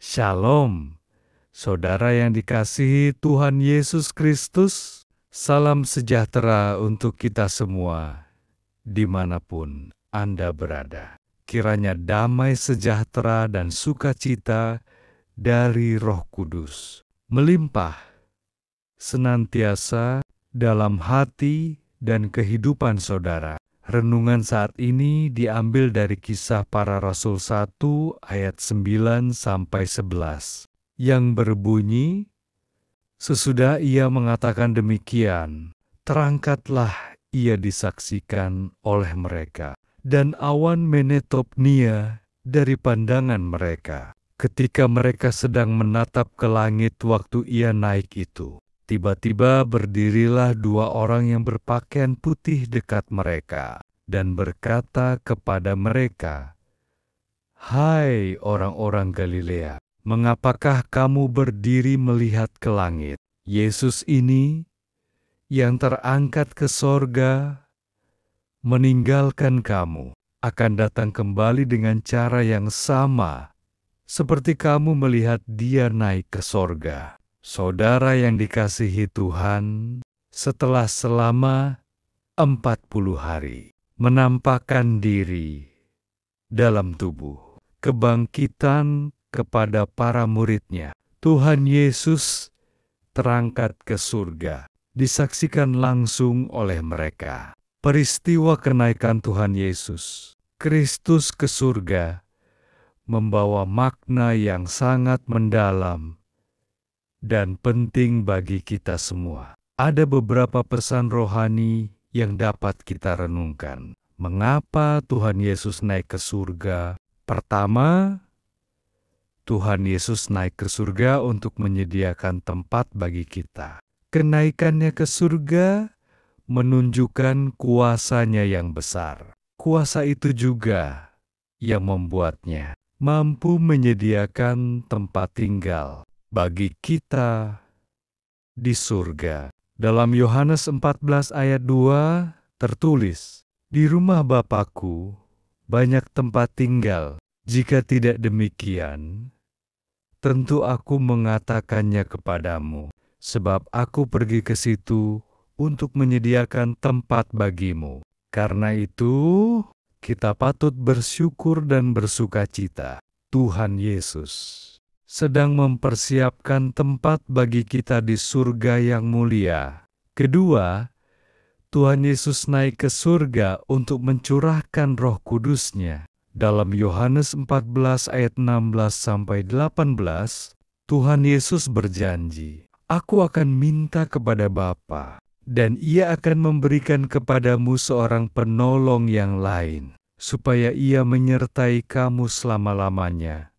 Shalom, saudara yang dikasihi Tuhan Yesus Kristus. Salam sejahtera untuk kita semua, dimanapun Anda berada. Kiranya damai sejahtera dan sukacita dari Roh Kudus melimpah senantiasa dalam hati dan kehidupan saudara. Renungan saat ini diambil dari Kisah Para Rasul 1 ayat 9-11 yang berbunyi, sesudah ia mengatakan demikian, terangkatlah ia disaksikan oleh mereka, dan awan menetop nia dari pandangan mereka. Ketika mereka sedang menatap ke langit waktu ia naik itu, tiba-tiba berdirilah dua orang yang berpakaian putih dekat mereka, dan berkata kepada mereka, "Hai orang-orang Galilea, mengapakah kamu berdiri melihat ke langit? Yesus ini, yang terangkat ke sorga, meninggalkan kamu, akan datang kembali dengan cara yang sama, seperti kamu melihat dia naik ke sorga." Saudara yang dikasihi Tuhan, setelah selama 40 hari menampakkan diri dalam tubuh kebangkitan kepada para murid-Nya, Tuhan Yesus terangkat ke surga, disaksikan langsung oleh mereka. Peristiwa kenaikan Tuhan Yesus Kristus ke surga membawa makna yang sangat mendalam dan penting bagi kita semua. Ada beberapa pesan rohani yang dapat kita renungkan. Mengapa Tuhan Yesus naik ke surga? Pertama, Tuhan Yesus naik ke surga untuk menyediakan tempat bagi kita. Kenaikannya ke surga menunjukkan kuasa-Nya yang besar. Kuasa itu juga yang membuatnya mampu menyediakan tempat tinggal bagi kita di surga. Dalam Yohanes 14 ayat 2 tertulis, "Di rumah Bapa-Ku banyak tempat tinggal. Jika tidak demikian, tentu Aku mengatakannya kepadamu, sebab Aku pergi ke situ untuk menyediakan tempat bagimu." Karena itu, kita patut bersyukur dan bersukacita. Tuhan Yesus sedang mempersiapkan tempat bagi kita di surga yang mulia. Kedua, Tuhan Yesus naik ke surga untuk mencurahkan Roh Kudus-Nya. Dalam Yohanes 14 ayat 16-18, Tuhan Yesus berjanji, "Aku akan minta kepada Bapa, dan Ia akan memberikan kepadamu seorang penolong yang lain, supaya Ia menyertai kamu selama-lamanya,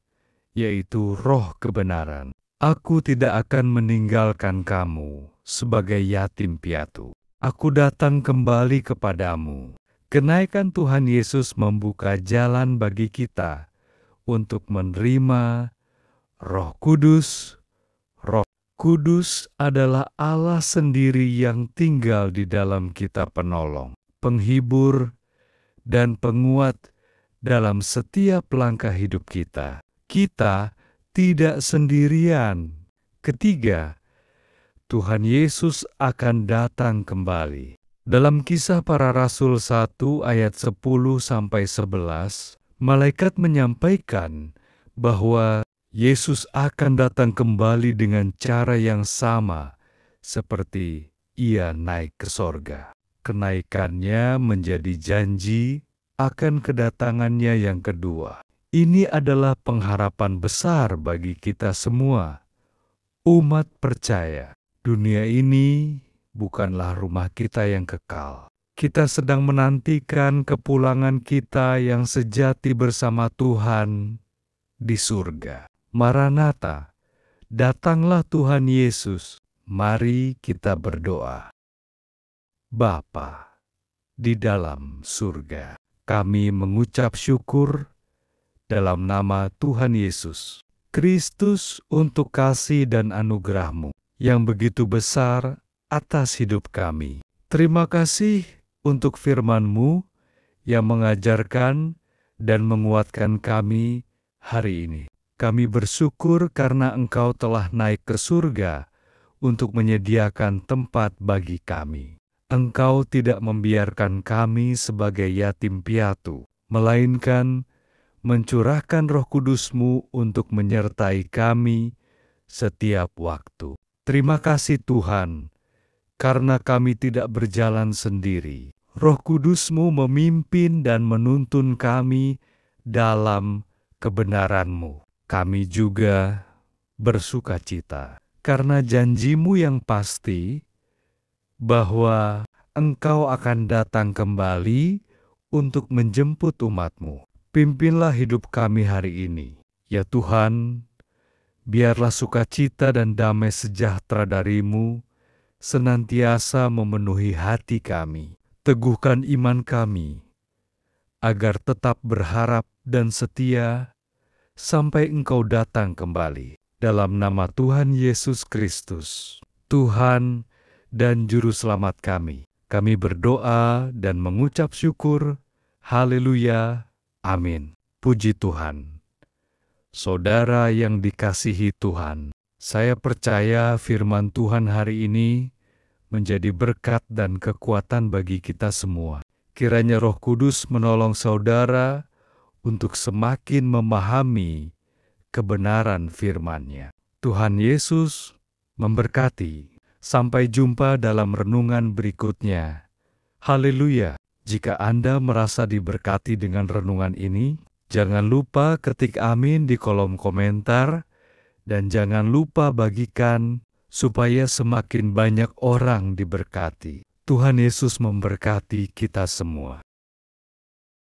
yaitu Roh kebenaran. Aku tidak akan meninggalkan kamu sebagai yatim piatu. Aku datang kembali kepadamu." Kenaikan Tuhan Yesus membuka jalan bagi kita untuk menerima Roh Kudus. Roh Kudus adalah Allah sendiri yang tinggal di dalam kita, penolong, penghibur, dan penguat dalam setiap langkah hidup kita. Kita tidak sendirian. Ketiga, Tuhan Yesus akan datang kembali. Dalam Kisah Para Rasul 1 ayat 10-11, malaikat menyampaikan bahwa Yesus akan datang kembali dengan cara yang sama seperti Ia naik ke sorga. Kenaikannya menjadi janji akan kedatangannya yang kedua. Ini adalah pengharapan besar bagi kita semua, umat percaya. Dunia ini bukanlah rumah kita yang kekal. Kita sedang menantikan kepulangan kita yang sejati bersama Tuhan di surga. Maranatha, datanglah Tuhan Yesus. Mari kita berdoa. Bapa di dalam surga, kami mengucap syukur dalam nama Tuhan Yesus Kristus untuk kasih dan anugerah-Mu yang begitu besar atas hidup kami. Terima kasih untuk firman-Mu yang mengajarkan dan menguatkan kami hari ini. Kami bersyukur karena Engkau telah naik ke surga untuk menyediakan tempat bagi kami. Engkau tidak membiarkan kami sebagai yatim piatu, melainkan mencurahkan Roh Kudus-Mu untuk menyertai kami setiap waktu. Terima kasih Tuhan, karena kami tidak berjalan sendiri. Roh Kudus-Mu memimpin dan menuntun kami dalam kebenaran-Mu. Kami juga bersukacita karena janji-Mu yang pasti bahwa Engkau akan datang kembali untuk menjemput umat-Mu. Pimpinlah hidup kami hari ini. Ya Tuhan, biarlah sukacita dan damai sejahtera dari-Mu senantiasa memenuhi hati kami. Teguhkan iman kami, agar tetap berharap dan setia sampai Engkau datang kembali. Dalam nama Tuhan Yesus Kristus, Tuhan dan Juru Selamat kami berdoa dan mengucap syukur. Haleluya. Amin. Puji Tuhan. Saudara yang dikasihi Tuhan, saya percaya firman Tuhan hari ini menjadi berkat dan kekuatan bagi kita semua. Kiranya Roh Kudus menolong saudara untuk semakin memahami kebenaran firman-Nya. Tuhan Yesus memberkati. Sampai jumpa dalam renungan berikutnya. Haleluya. Jika Anda merasa diberkati dengan renungan ini, jangan lupa ketik amin di kolom komentar, dan jangan lupa bagikan supaya semakin banyak orang diberkati. Tuhan Yesus memberkati kita semua.